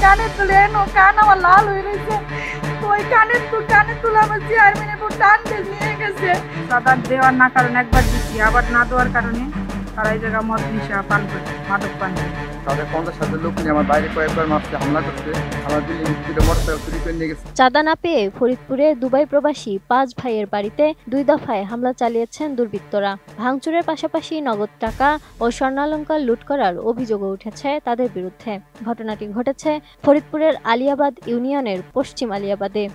কানে তুলে নো কান আমার লাল হয়ে রয়েছে ওই কানে তুলে আমার চেয়ারম্যানের উপর টান দিয়ে নিয়ে গেছে। চাঁদা দেওয়ার না কারণে একবার দিচ্ছি, আবার না দেওয়ার কারণে তারা এই জায়গা মদ নিশা পান করে, মাদক পান করে। তাদের 50 লোক নিয়ে আমার বাইরে কয়েকবার মারছে, হামলা করছে, আমার বিল্ডিং থেকে মোটরসাইকেল চুরি করে নিয়ে গেছে। চাঁদা না পেয়ে ফরিদপুরে দুবাই প্রবাসী 5 ভাইয়ের বাড়িতে 2 দফায় হামলা চালিয়েছেন দুর্বৃত্তরা। ভাঙচুরের পাশাপাশি নগদ টাকা ও স্বর্ণালংকার লুট করার অভিযোগও উঠেছে তাদের বিরুদ্ধে। ঘটনাটি ঘটেছে ফরিদপুরের আলিয়াবাদ ইউনিয়নের পশ্চিম আলিয়াবাদে।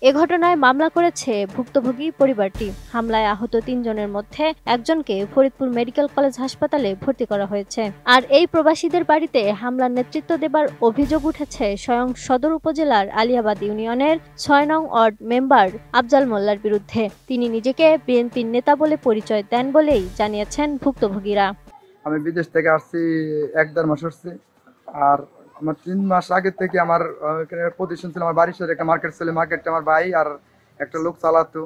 এ ঘটনায় মামলা করেছে ভুক্তভোগী পরিবারটি। হামলায় আহত 3 জনের মধ্যে একজনকে ফরিদপুর মেডিকেল কলেজ হাসপাতালে ভর্তি করা হয়েছে। আর এই প্রবাসীদের বাড়িতে হামলার নেতৃত্ব দেবার অভিযোগ উঠেছে স্বয়ং সদর উপজেলার আলিয়াবাদ ইউনিয়নের 6 নং ওয়ার্ড মেম্বার আফজাল মোল্লার বিরুদ্ধে। তিনি নিজেকে বিএনপির নেতা বলে পরিচয় দেন বলেই জানিয়েছেন ভুক্তভোগীরা। আমি বিদেশ থেকে আসছি 1-1.5 মাস হচ্ছে। আর আমার 3 মাস আগে থেকে আমার এখানে প্রতিষ্ঠান ছিল, আমার বাড়ির সাথে একটা মার্কেট ছিল। মার্কেটটা আমার ভাই আর একটা লোক চালাতো,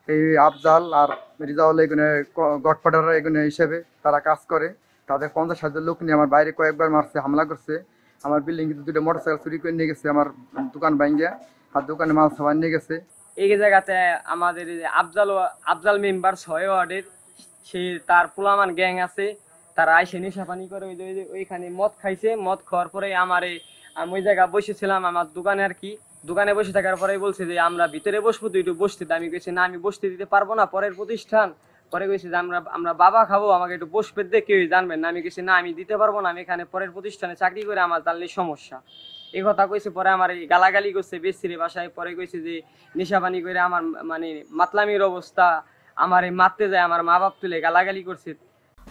এই আফজাল আর রিজাউল, এখানে গডফাদার এখানে হিসেবে তারা কাজ করে। তাদের 50 লোক নিয়ে আমার বাইরে কয়েকবার মারছে, হামলা করছে। আমার বিল্ডিং কিন্তু 2টা মোটরসাইকেল চুরি করে নিয়ে গেছে, আমার দোকান ভাঙ্গিয়া আর দোকানে মাল সামান নিয়ে গেছে। এই জায়গাতে আমাদের আফজাল মেম্বার 6 ওয়ার্ডের সেই তার পোলামান গ্যাং আছে, তারা আইসে নেশা পানি করে ওইখানে মদ খাইছে। মদ খাওয়ার পরে আমি ওই জায়গায় বসেছিলাম আমার দোকানে, আর কি দোকানে বসে থাকার পরে বলছে যে আমরা ভিতরে বসবো, তুই একটু বসতে। আমি কইছি না, আমি বসতে দিতে পারবো না, পরের প্রতিষ্ঠান। পরে কইছে যে আমরা বাবা খাবো, আমাকে একটু বসবে দে, কেউই জানবেন না। আমি কইছি না, আমি দিতে পারবো না, আমি এখানে পরের প্রতিষ্ঠানে চাকরি করে, আমার জানলে সমস্যা। এই কথা কইছে। পরে আমার এই গালাগালি করছে বেশিরে বাসায়। পরে কইছে যে নেশা পানি করে আমার মানে মাতলামির অবস্থা, আমার এই মারতে যায়, আমার মা বাপ তুলে গালাগালি করছে।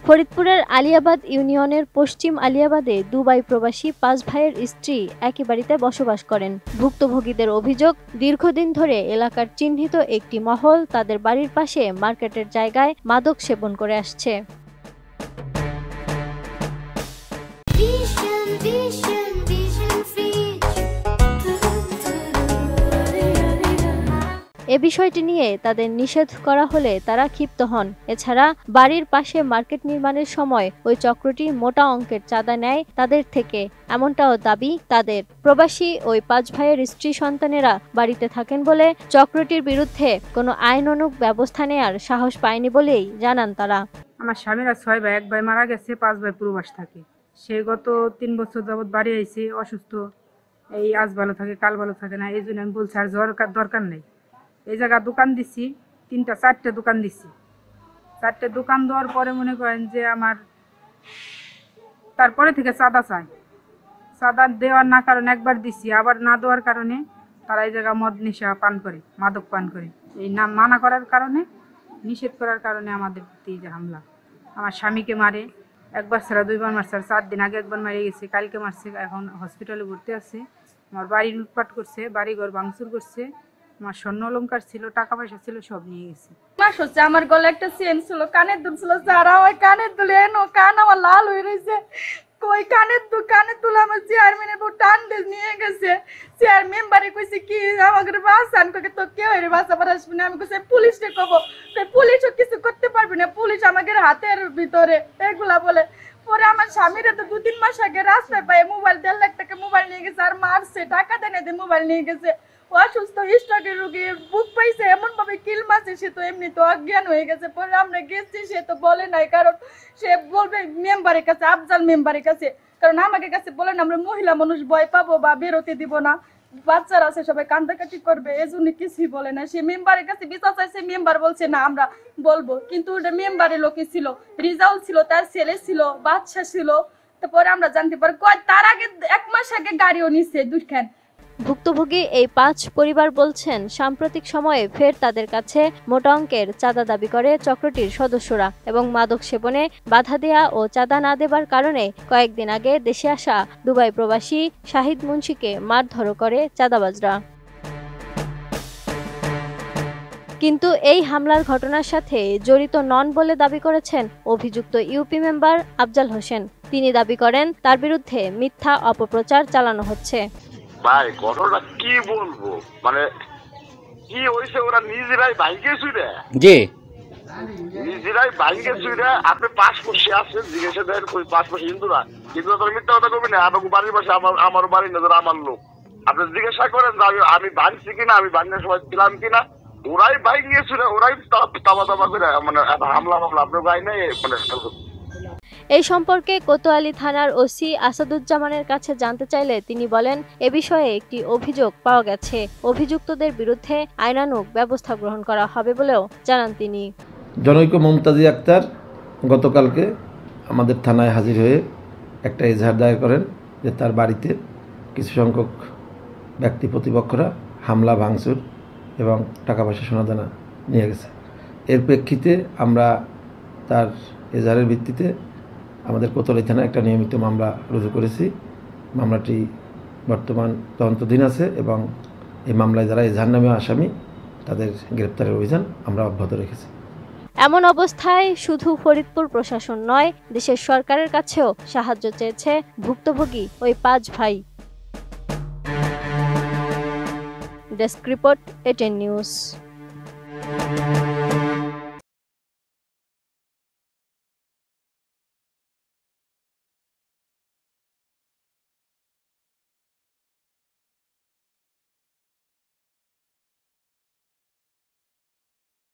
ফরিদপুরের আলিয়াবাদ ইউনিয়নের পশ্চিম আলিয়াবাদে দুবাই প্রবাসী 5 ভাইয়ের স্ত্রী একই বাড়িতে বসবাস করেন। ভুক্তভোগীদের অভিযোগ, দীর্ঘদিন ধরে এলাকার চিহ্নিত একটি মহল তাদের বাড়ির পাশে মার্কেটের জায়গায় মাদক সেবন করে আসছে। এ বিষয়টি নিয়ে তাদের নিষেধ করা হলে তারা ক্ষিপ্ত হন। এছাড়া বাড়ির পাশে মার্কেট নির্মাণের সময় ওই চক্রটি মোটা অঙ্কের চাঁদা নেয় তাদের থেকে, এমনটাও দাবি তাদের। প্রবাসী ওই 5 ভাইয়ের স্ত্রী সন্তানেরা বাড়িতে থাকেন বলে চক্রটির বিরুদ্ধে কোনো আইনানুগ ব্যবস্থা নেয়ার সাহস পায়নি বলেই জানান তারা। আমার স্বামীরা 6 ভাই, 1 ভাই মারা গেছে, 5 ভাই প্রবাস থাকে। সে গত 3 বছর যাবৎ বাড়ি আইছে অসুস্থ, এই আজ ভালো থাকে কাল ভালো থাকে না। এই জন্য আমি বলছি আর দরকার নেই। এই জায়গা দোকান দিচ্ছি, 3-4টে দোকান দিচ্ছি। 4টে দোকান দেওয়ার পরে মনে করেন যে আমার তারপরে থেকে চাঁদা চাই। চাঁদা দেওয়ার না কারণে একবার দিচ্ছি, আবার না দেওয়ার কারণে তারা এই জায়গা মদ নেশা পান করে, মাদক পান করে। এই নাম মানা করার কারণে, নিষেধ করার কারণে আমাদের প্রতি যে হামলা। আমার স্বামীকে মারে, একবার ছাড়া 2বার মারছে। 4 দিন আগে একবার মারে গেছে, কালকে মারছে, এখন হসপিটালে ভর্তি আছে। আমার বাড়ি লুটপাট করছে, বাড়িঘর ভাঙচুর করছে। আমার স্বর্ণ অলংকার ছিল, টাকা পয়সা ছিল, সব নিয়ে গেছে। মাস হচ্ছে আমার গলায় একটা চেন ছিল, কানের দুল ছিল, যারা ওই কানের দুলে এনো কান আমার লাল হয়ে রয়েছে। ওই কানে তুলে আমার চেয়ারম্যানের উপর টান দিয়ে নিয়ে গেছে। চেয়ারম্যান বাড়ি কইছে কি আমাকে বাঁচান, কইকে তো কেউ এর বাঁচাবার আসবে না। আমি কইছি পুলিশকে কব, পুলিশও কিছু করতে পারবে না, পুলিশ আমাদের হাতের ভিতরে, এগুলা বলে। পরে আমার স্বামীরা তো 2-3 মাস আগে রাস্তায় পায় মোবাইল 1.5 লাখ টাকা মোবাইল নিয়ে গেছে, আর মারছে, টাকা দেয় মোবাইল নিয়ে গেছে। অসুস্থ স্ট্রোকের রোগী, বুক পাইছে, এমন ভাবে কিল মারছে, সে তো এমনি তো অজ্ঞান হয়ে গেছে। পরে আমরা গেছি, সে তো বলে নাই, কারণ সে বলবে মেম্বারের কাছে, আফজাল মেম্বারের কাছে, কারণ আমাকে কাছে বলেন আমরা মহিলা মানুষ ভয় পাবো বা বেরোতে দিব না, বাচ্চারা আছে সবাই কান্দাকাটি করবে, এজন্য কিছুই বলে না। সে মেম্বারের কাছে বিচার চাইছে, মেম্বার বলছে না আমরা বলবো, কিন্তু ওটা মেম্বারের লোকই ছিল, রিজাউল ছিল, তার ছেলে ছিল, বাচ্চা ছিল। তারপরে আমরা জানতে পারি তার আগে 1 মাস আগে গাড়িও নিচ্ছে 2খান। ভুক্তভোগী এই 5 পরিবার বলছেন, সাম্প্রতিক সময়ে ফের তাদের কাছে মোটা অঙ্কের চাঁদা দাবি করে চক্রটির সদস্যরা, এবং মাদক সেবনে বাধা দেয়া ও চাঁদা না দেবার কারণে কয়েকদিন আগে দেশে আসা দুবাই প্রবাসী শাহিদ মুন্সিকে মারধর করে চাঁদাবাজরা। কিন্তু এই হামলার ঘটনার সাথে জড়িত নন বলে দাবি করেছেন অভিযুক্ত ইউপি মেম্বার আফজাল হোসেন। তিনি দাবি করেন তার বিরুদ্ধে মিথ্যা অপপ্রচার চালানো হচ্ছে। ভাই ঘটনা কি বলবো, মানে কি হয়েছে, ওরা নিজেরাই বাইকে শুনে। জি নিজেরাই বাইকে চুইরা আপনি পাসপোর্ট সে আসছেন জিজ্ঞাসা দেন কই পাসপোর্ট হিন্দু না কিন্তু তোর মিথ্যা কথা কবি না আমাকে বাড়ির পাশে আমার বাড়ি না ধর আমার লোক আপনি জিজ্ঞাসা করেন আমি বানছি কিনা আমি বান্যার সময় ছিলাম কিনা ওরাই বাইক নিয়েছিল ওরাই তামা করে মানে হামলা আপনার গায়ে নেই মানে এই সম্পর্কে কোতোয়ালি থানার ওসি আসাদুজ্জামানের কাছে জানতে চাইলে তিনি বলেন এ বিষয়ে একটি অভিযোগ পাওয়া গেছে, অভিযুক্তদের বিরুদ্ধে আইনানুগ ব্যবস্থা গ্রহণ করা হবে বলেও জানান তিনি। জনৈক মমতাজি আক্তার গতকালকে আমাদের থানায় হাজির হয়ে একটা এজাহার দায়ের করেন যে তার বাড়িতে কিছু সংখ্যক ব্যক্তি প্রতিপক্ষরা হামলা ভাঙচুর এবং টাকা পয়সা সোনাদানা নিয়ে গেছে। এর প্রেক্ষিতে আমরা তার এজাহারের ভিত্তিতে আমাদের কোতোয়ালি থানায় একটা নিয়মিত মামলা রুজু করেছি। মামলাটি বর্তমান তদন্তাধীন আছে এবং এই মামলায় যারা এজাহারনামীয় আসামি তাদের গ্রেপ্তারের অভিযান আমরা অব্যাহত রেখেছি। এমন অবস্থায় শুধু ফরিদপুর প্রশাসন নয়, দেশের সরকারের কাছেও সাহায্য চেয়েছে ভুক্তভোগী ওই 5 ভাই। Desk report, ATN news.